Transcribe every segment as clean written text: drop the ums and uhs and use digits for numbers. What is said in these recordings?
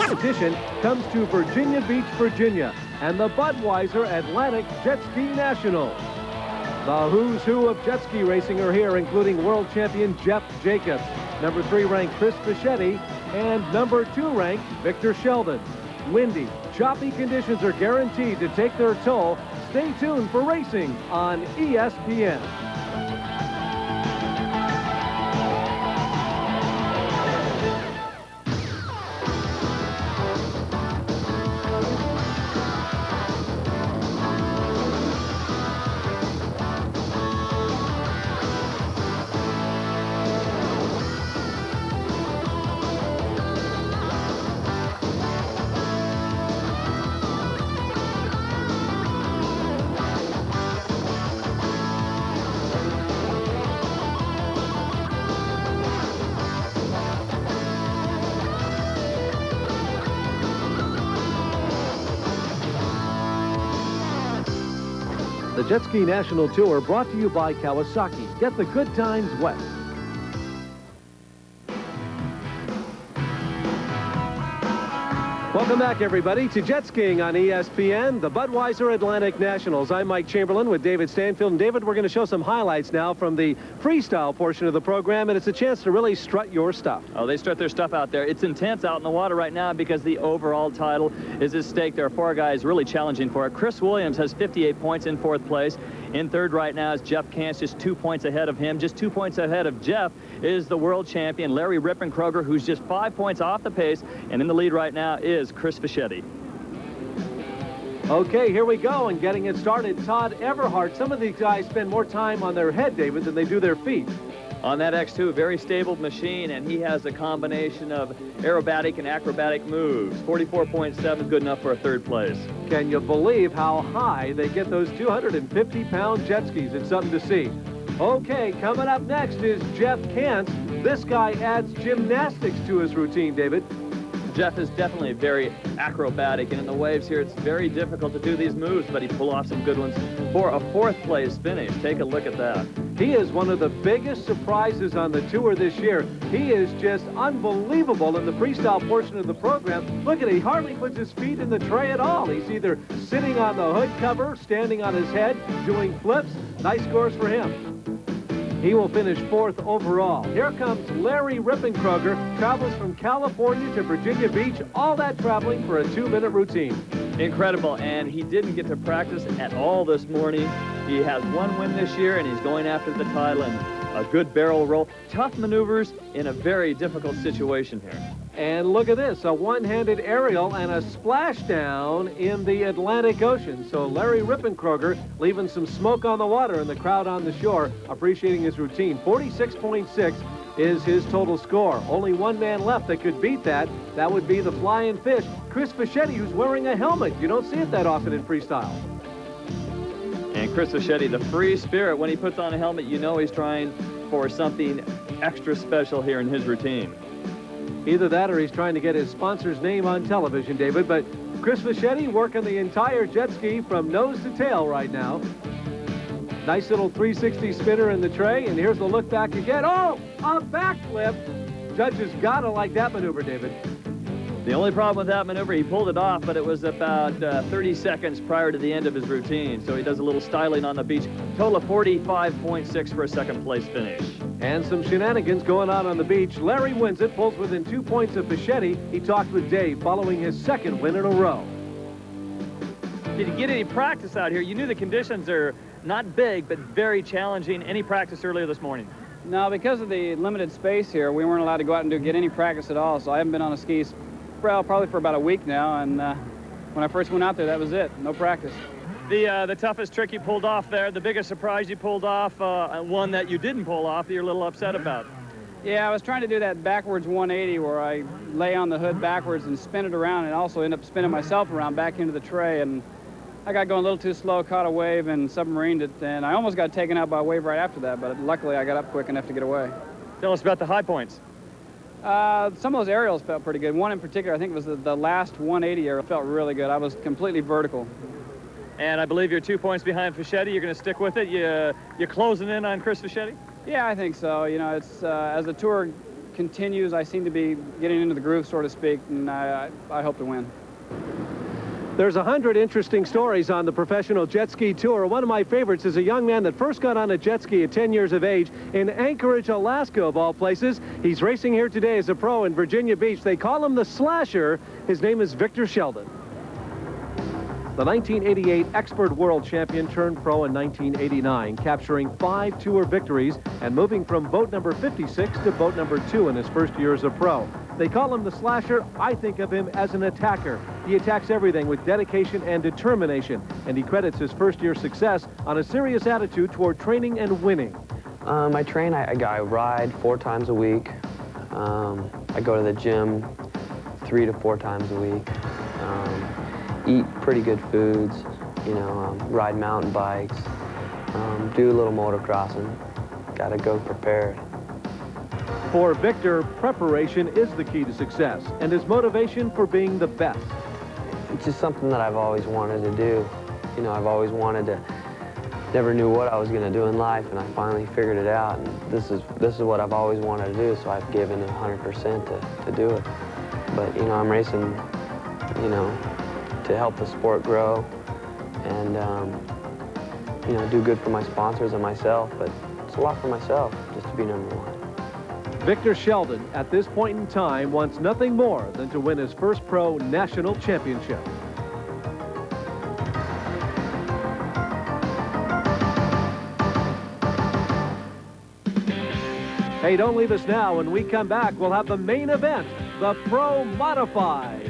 competition comes to Virginia Beach, Virginia, and the Budweiser Atlantic Jetski Nationals. The who's who of jet ski racing are here, including world champion Jeff Jacobs, number 3 ranked Chris Fischetti, and number 2 ranked Victor Sheldon. Windy, choppy conditions are guaranteed to take their toll. Stay tuned for racing on ESPN. The Jetski National Tour brought to you by Kawasaki. Get the good times west. Welcome back, everybody, to jet skiing on ESPN, the Budweiser Atlantic Nationals. I'm Mike Chamberlain with David Stanfield. And David, we're going to show some highlights now from the freestyle portion of the program, and it's a chance to really strut your stuff. Oh, they strut their stuff out there. It's intense out in the water right now because the overall title is at stake. There are 4 guys really challenging for it. Chris Williams has 58 points in 4th place. In 3rd right now is Jeff Kantz, just 2 points ahead of him. Just 2 points ahead of Jeff is the world champion, Larry Rippenkroger, who's just 5 points off the pace. And in the lead right now is Chris Fischetti. Okay, here we go, and getting it started, Todd Everhart. Some of these guys spend more time on their head, David, than they do their feet. On that X2, very stable machine, and he has a combination of aerobatic and acrobatic moves. 44.7, good enough for a 3rd place. Can you believe how high they get those 250-pound jet skis? It's something to see. Okay, coming up next is Jeff Kantz. This guy adds gymnastics to his routine, David. Jeff is definitely very acrobatic, and in the waves here, it's very difficult to do these moves, but he pulled off some good ones for a 4th place finish. Take a look at that. He is one of the biggest surprises on the tour this year. He is just unbelievable in the freestyle portion of the program. Look at it, he hardly puts his feet in the tray at all. He's either sitting on the hood cover, standing on his head, doing flips. Nice scores for him. He will finish 4th overall. Here comes Larry Rippenkroger, travels from California to Virginia Beach, all that traveling for a 2-minute routine. Incredible, and he didn't get to practice at all this morning. He has 1 win this year, and he's going after the title, and a good barrel roll. Tough maneuvers in a very difficult situation here. And look at this, a one-handed aerial and a splashdown in the Atlantic Ocean. So Larry Rippenkroger leaving some smoke on the water and the crowd on the shore appreciating his routine. 46.6 is his total score. Only 1 man left that could beat that. That would be the flying fish, Chris Fischetti, who's wearing a helmet. You don't see it that often in freestyle. And Chris Fischetti, the free spirit, when he puts on a helmet, you know he's trying for something extra special here in his routine. Either that or he's trying to get his sponsor's name on television, David. But Chris Fischetti working the entire jet ski from nose to tail right now. Nice little 360 spinner in the tray, and here's the look back again. Oh, a backflip. Judges gotta like that maneuver, David. The only problem with that maneuver, he pulled it off, but it was about 30 seconds prior to the end of his routine. So he does a little styling on the beach. Total of 45.6 for a 2nd place finish. And some shenanigans going on the beach. Larry wins it, pulls within 2 points of Fischetti. He talked with Dave following his 2nd win in a row. Did you get any practice out here? You knew the conditions are not big, but very challenging. Any practice earlier this morning? No, because of the limited space here, we weren't allowed to go out and get any practice at all. So I haven't been on the skis probably for about a week now. And when I first went out there, that was it. No practice. The toughest trick you pulled off there, the biggest surprise you pulled off, one that you didn't pull off that you're a little upset about. Yeah, I was trying to do that backwards 180 where I lay on the hood backwards and spin it around and also end up spinning myself around back into the tray. And I got going a little too slow, caught a wave and submarined it. And I almost got taken out by a wave right after that, but luckily I got up quick enough to get away. Tell us about the high points. Some of those aerials felt pretty good. One in particular, I think it was the last 180 aerial, felt really good. I was completely vertical. And I believe you're 2 points behind Fischetti. You're going to stick with it. You're closing in on Chris Fischetti? Yeah, I think so. You know, it's as the tour continues, I seem to be getting into the groove, so to speak, and I hope to win. There's 100 interesting stories on the professional jet ski tour. One of my favorites is a young man that first got on a jet ski at 10 years of age in Anchorage, Alaska, of all places. He's racing here today as a pro in Virginia Beach. They call him the Slasher. His name is Victor Sheldon. The 1988 expert world champion turned pro in 1989, capturing 5 tour victories and moving from boat number 56 to boat number 2 in his first year as a pro. They call him the Slasher. I think of him as an attacker. He attacks everything with dedication and determination, and he credits his first-year success on a serious attitude toward training and winning. I train. I ride 4 times a week. I go to the gym 3 to 4 times a week. Eat pretty good foods, you know, ride mountain bikes, do a little motocrossing. Got to go prepared. For Victor, preparation is the key to success and his motivation for being the best. It's just something that I've always wanted to do. You know, I've always wanted to, never knew what I was going to do in life, and I finally figured it out. And this is what I've always wanted to do, so I've given it 100% to do it. But, you know, I'm racing, you know, to help the sport grow and, you know, do good for my sponsors and myself, but it's a lot for myself just to be #1. Victor Sheldon, at this point in time, wants nothing more than to win his first pro national championship. Hey, don't leave us now. When we come back, we'll have the main event, the Pro Modified.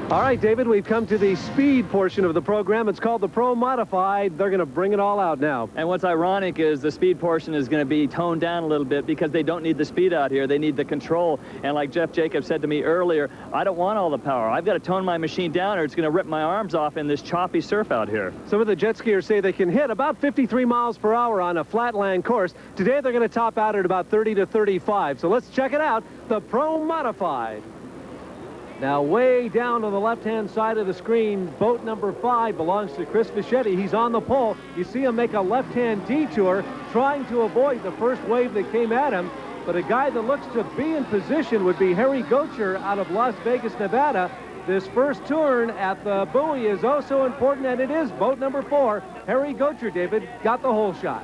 All right, David, we've come to the speed portion of the program. It's called the Pro Modified. They're going to bring it all out now. And what's ironic is the speed portion is going to be toned down a little bit because they don't need the speed out here. They need the control. And like Jeff Jacobs said to me earlier, I don't want all the power. I've got to tone my machine down or it's going to rip my arms off in this choppy surf out here. Some of the jet skiers say they can hit about 53 miles per hour on a flatland course. Today, they're going to top out at about 30 to 35. So let's check it out, the Pro Modified. Now, way down on the left-hand side of the screen, boat number 5 belongs to Chris Fischetti. He's on the pole. You see him make a left-hand detour, trying to avoid the first wave that came at him. But a guy that looks to be in position would be Harry Gocher out of Las Vegas, Nevada. This first turn at the buoy is oh so important, and it is boat number 4. Harry Gocher, David, got the hole shot.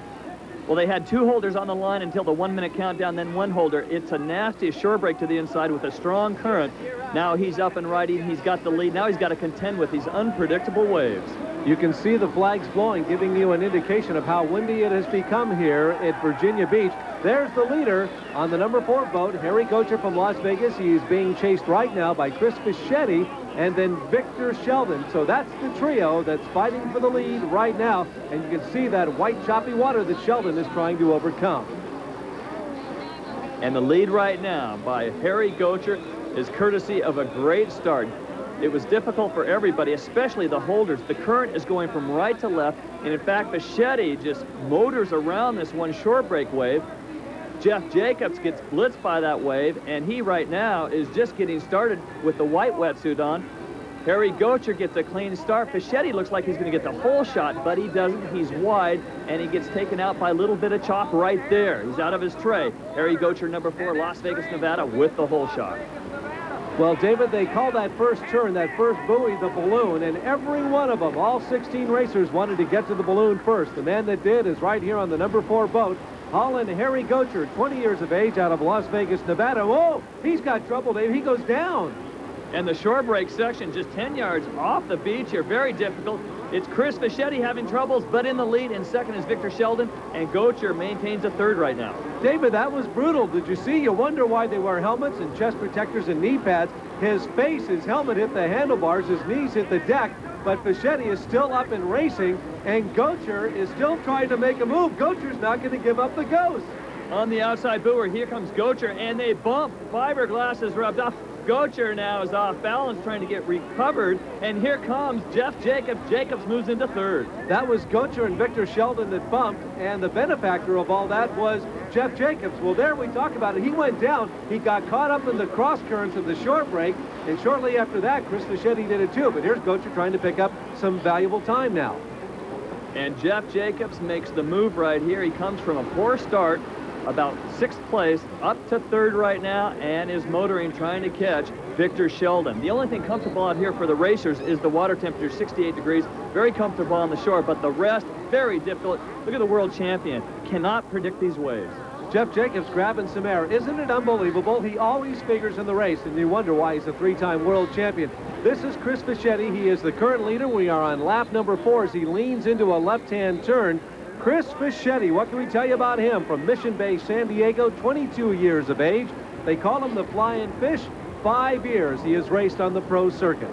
Well, they had 2 holders on the line until the 1-minute countdown, then 1 holder. It's a nasty shore break to the inside with a strong current. Now he's up and riding. He's got the lead. Now he's got to contend with these unpredictable waves. You can see the flags blowing, giving you an indication of how windy it has become here at Virginia Beach. There's the leader on the number 4 boat, Harry Gocher from Las Vegas. He's being chased right now by Chris Fischetti and then Victor Sheldon. So that's the trio that's fighting for the lead right now. And you can see that white choppy water that Sheldon is trying to overcome. And the lead right now by Harry Gocher is courtesy of a great start. It was difficult for everybody, especially the holders. The current is going from right to left, and in fact, Fischetti just motors around this one shore break wave. Jeff Jacobs gets blitzed by that wave, and he right now is just getting started with the white wetsuit on. Harry Gocher gets a clean start. Fischetti looks like he's going to get the whole shot, but he doesn't. He's wide, and he gets taken out by a little bit of chop right there. He's out of his tray. Harry Gocher, number 4, Las Vegas, Nevada, with the whole shot. Well, David, they call that first turn, that first buoy, the balloon, and every one of them, all 16 racers, wanted to get to the balloon first. The man that did is right here on the number 4 boat, Holland Harry Gocher, 20 years of age, out of Las Vegas, Nevada. Whoa, he's got trouble, Dave. He goes down. And the shore break section just 10 yards off the beach here, very difficult. It's Chris Fischetti having troubles, but in the lead. In second is Victor Sheldon, and Gocher maintains a 3rd right now. David, that was brutal. Did you see? You wonder why they wear helmets and chest protectors and knee pads. His face, his helmet hit the handlebars, his knees hit the deck, but Fischetti is still up and racing, and Gocher is still trying to make a move. Gocher's not going to give up the ghost. On the outside buoy, here comes Gocher, and they bump. Fiberglass is rubbed off. Gocher now is off balance, trying to get recovered, and here comes Jeff Jacobs. Jacobs moves into third. That was Gocher and Victor Sheldon that bumped, and the benefactor of all that was Jeff Jacobs. Well, there we talk about it. He went down. He got caught up in the cross currents of the short break, and shortly after that, Chris Fischetti did it too. But here's Gocher trying to pick up some valuable time now. And Jeff Jacobs makes the move right here. He comes from a poor start, about 6th place, up to 3rd right now, and is motoring, trying to catch Victor Sheldon. The only thing comfortable out here for the racers is the water temperature, 68 degrees, very comfortable on the shore, but the rest, very difficult. Look at the world champion. Cannot predict these waves. Jeff Jacobs grabbing some air. Isn't it unbelievable? He always figures in the race, and you wonder why he's a 3-time world champion. This is Chris Fischetti. He is the current leader. We are on lap number 4 as he leans into a left-hand turn. Chris Fischetti, what can we tell you about him? From Mission Bay, San Diego, 22 years of age. They call him the Flying Fish. 5 years he has raced on the pro circuit.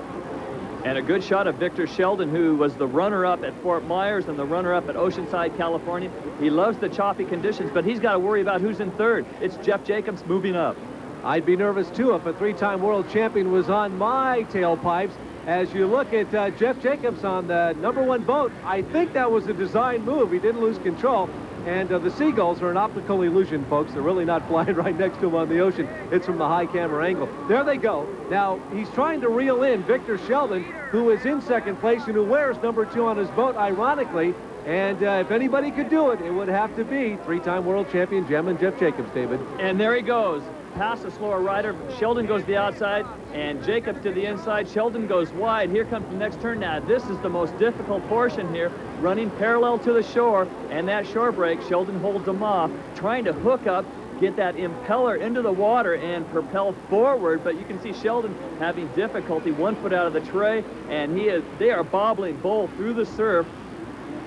And a good shot of Victor Sheldon, who was the runner-up at Fort Myers and the runner-up at Oceanside, California. He loves the choppy conditions, but he's got to worry about who's in 3rd. It's Jeff Jacobs moving up. I'd be nervous, too, if a 3-time world champion was on my tailpipes. As you look at Jeff Jacobs on the number 1 boat, I think that was a design move. He didn't lose control. And the seagulls are an optical illusion, folks. They're really not flying right next to him on the ocean. It's from the high camera angle. There they go. Now, he's trying to reel in Victor Sheldon, who is in 2nd place and who wears number 2 on his boat, ironically. And if anybody could do it, it would have to be 3-time world champion Jeff Jacobs, David. And there he goes. Past the slower rider. Sheldon goes to the outside, and Jacobs to the inside. Sheldon goes wide. Here comes the next turn now. This is the most difficult portion here, running parallel to the shore, and that shore break, Sheldon holds him off, trying to hook up, get that impeller into the water and propel forward, but you can see Sheldon having difficulty, 1 foot out of the tray, and they are bobbling both through the surf.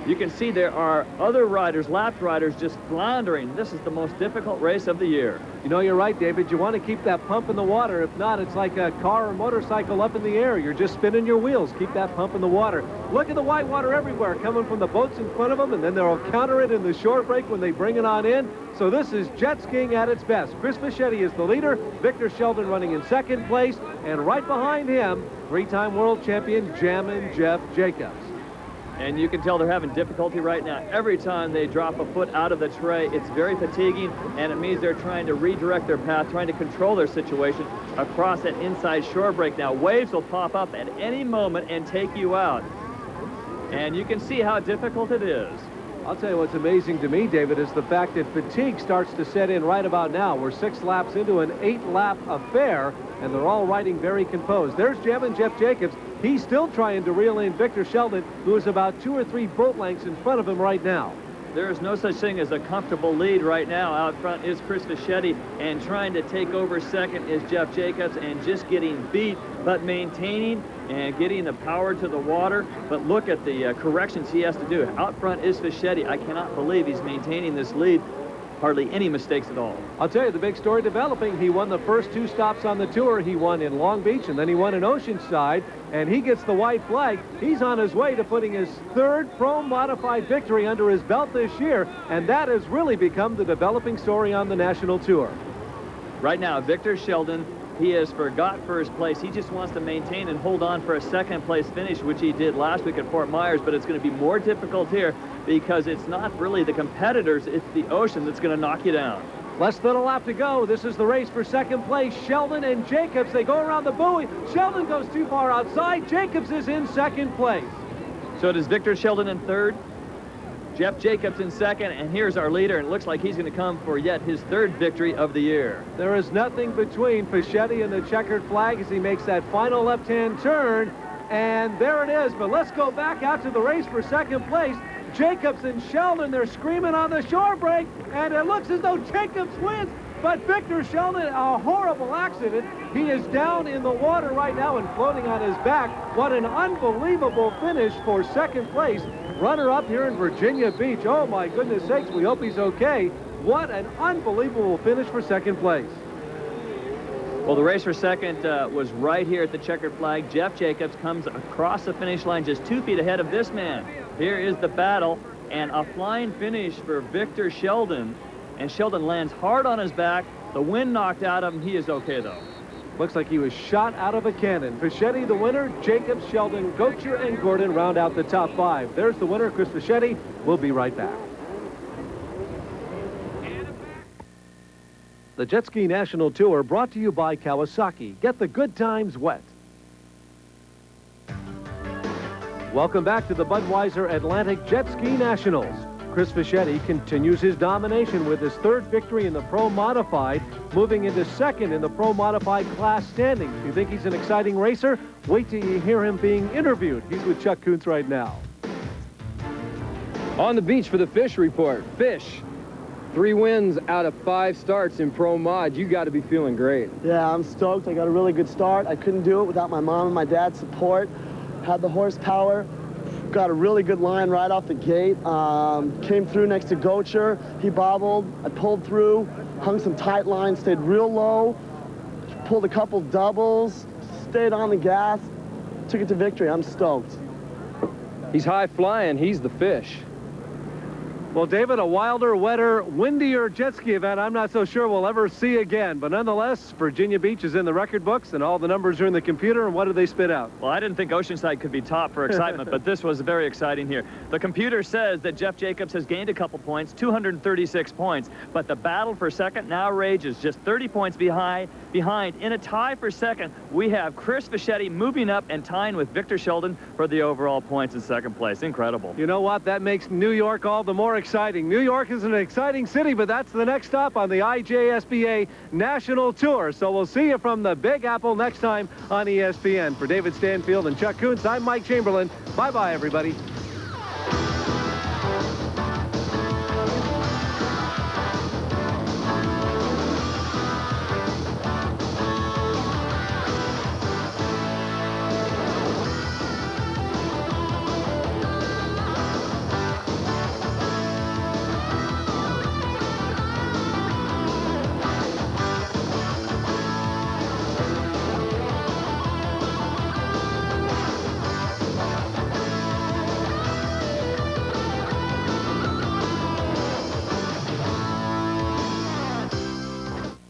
You can see there are other riders, lap riders, just floundering. This is the most difficult race of the year. You know, you're right, David. You want to keep that pump in the water. If not, it's like a car or motorcycle up in the air. You're just spinning your wheels. Keep that pump in the water. Look at the white water everywhere coming from the boats in front of them, and then they'll counter it in the short break when they bring it on in. So this is jet skiing at its best. Chris Fischetti is the leader. Victor Sheldon running in 2nd place. And right behind him, 3-time world champion Jeff Jacobs. And you can tell they're having difficulty right now. Every time they drop a foot out of the tray, it's very fatiguing, and it means they're trying to redirect their path, trying to control their situation across that inside shore break. Now, waves will pop up at any moment and take you out. And you can see how difficult it is. I'll tell you what's amazing to me, David, is the fact that fatigue starts to set in right about now. We're 6 laps into an 8-lap affair, and they're all riding very composed. There's Jeff Jacobs. He's still trying to reel in Victor Sheldon, who is about 2 or 3 boat lengths in front of him right now. There is no such thing as a comfortable lead right now. Out front is Chris Fischetti, and trying to take over 2nd is Jeff Jacobs, and just getting beat, but maintaining and getting the power to the water. But look at the corrections he has to do. Out front is Fischetti. I cannot believe he's maintaining this lead. Hardly any mistakes at all. I'll tell you, the big story developing, he won the first 2 stops on the tour. He won in Long Beach, and then he won in Oceanside, and he gets the white flag. He's on his way to putting his 3rd pro-modified victory under his belt this year, and that has really become the developing story on the national tour. Right now, Victor Sheldon, he has forgot 1st place. He just wants to maintain and hold on for a 2nd place finish, which he did last week at Fort Myers, but it's going to be more difficult here because it's not really the competitors, it's the ocean that's going to knock you down. Less than a lap to go. This is the race for 2nd place. Sheldon and Jacobs, they go around the buoy. Sheldon goes too far outside. Jacobs is in 2nd place. So does Victor Sheldon in 3rd. Jeff Jacobs in 2nd, and here's our leader, and it looks like he's going to come for yet his 3rd victory of the year. There is nothing between Fischetti and the checkered flag as he makes that final left-hand turn, and there it is. But let's go back out to the race for 2nd place. Jacobs and Sheldon, they're screaming on the shore break, and it looks as though Jacobs wins. But Victor Sheldon, a horrible accident. He is down in the water right now and floating on his back. What an unbelievable finish for 2nd place. Runner-up here in Virginia Beach. Oh, my goodness sakes, we hope he's okay. What an unbelievable finish for 2nd place. Well, the race for 2nd was right here at the checkered flag. Jeff Jacobs comes across the finish line just 2 feet ahead of this man. Here is the battle, and a flying finish for Victor Sheldon. And Sheldon lands hard on his back. The wind knocked out of him. He is okay, though. Looks like he was shot out of a cannon. Fischetti the winner. Jacobs, Sheldon, Gocher, and Gordon round out the top 5. There's the winner, Chris Fischetti. We'll be right back. The Jetski National Tour brought to you by Kawasaki. Get the good times wet. Welcome back to the Budweiser Atlantic Jetski Nationals. Chris Fischetti continues his domination with his 3rd victory in the Pro Modified, moving into 2nd in the Pro Modified class standings. You think he's an exciting racer? Wait till you hear him being interviewed. He's with Chuck Kuntz right now. On the beach for the Fish Report. Fish, 3 wins out of 5 starts in Pro Mod. You got to be feeling great. Yeah, I'm stoked. I got a really good start. I couldn't do it without my mom and my dad's support. Had the horsepower. Got a really good line right off the gate. Came through next to Gocher. He bobbled. I pulled through, hung some tight lines, stayed real low, pulled a couple doubles, stayed on the gas, took it to victory. I'm stoked. He's high flying. He's the Fish. Well, David, a wilder, wetter, windier jet ski event I'm not so sure we'll ever see again. But nonetheless, Virginia Beach is in the record books, and all the numbers are in the computer. And what do they spit out? Well, I didn't think Oceanside could be top for excitement, but this was very exciting here. The computer says that Jeff Jacobs has gained a couple points, 236 points, but the battle for second now rages just 30 points behind. In a tie for second, we have Chris Fischetti moving up and tying with Victor Sheldon for the overall points in second place. Incredible. You know what? That makes New York all the more exciting. New York is an exciting city, but that's the next stop on the IJSBA National Tour. So we'll see you from the Big Apple next time on ESPN. For David Stanfield and Chuck Kuntz, I'm Mike Chamberlain. Bye-bye, everybody.